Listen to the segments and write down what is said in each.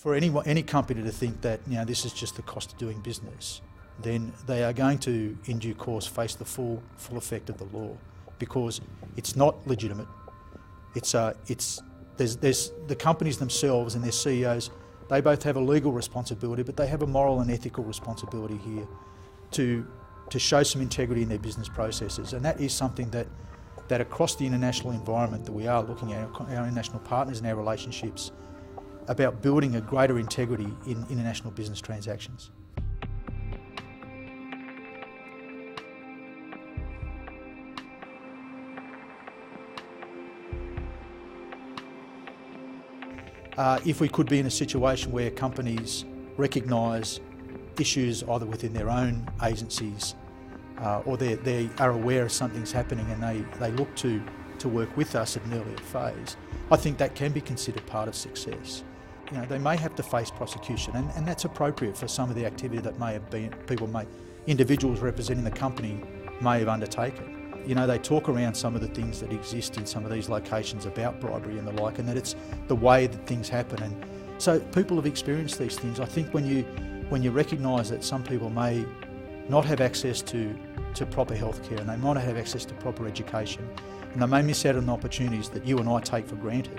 For any company to think that this is just the cost of doing business, then they are going to, in due course, face the full effect of the law, because it's not legitimate. There's the companies themselves and their CEOs. They both have a legal responsibility, but they have a moral and ethical responsibility here to show some integrity in their business processes, and that is something that across the international environment that we are looking at, our international partners and our relationships, about building a greater integrity in international business transactions. If we could be in a situation where companies recognise issues either within their own agencies or they are aware of something's happening and they look to work with us at an earlier phase, I think that can be considered part of success. They may have to face prosecution, and that's appropriate for some of the activity that individuals representing the company may have undertaken. They talk around some of the things that exist in some of these locations about bribery and the like, and that it's the way that things happen. And so people have experienced these things. I think when you recognise that some people may not have access to proper healthcare, and they might not have access to proper education, and they may miss out on opportunities that you and I take for granted,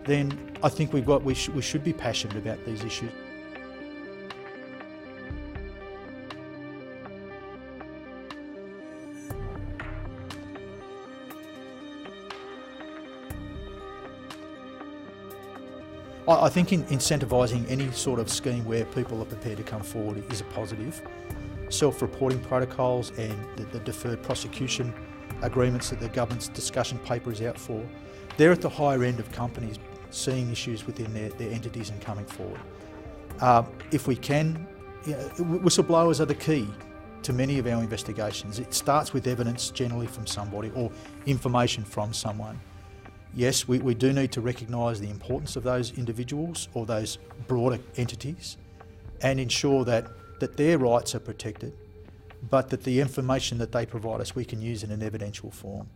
then I think we should be passionate about these issues. I think incentivising any sort of scheme where people are prepared to come forward is a positive. Self-reporting protocols and the deferred prosecution agreements that the government's discussion paper is out for, they're at the higher end of companies seeing issues within their entities and coming forward. If we can, whistleblowers are the key to many of our investigations. It starts with evidence generally from somebody or information from someone. Yes, we do need to recognise the importance of those individuals or those broader entities and ensure that their rights are protected, but that the information that they provide us we can use in an evidential form.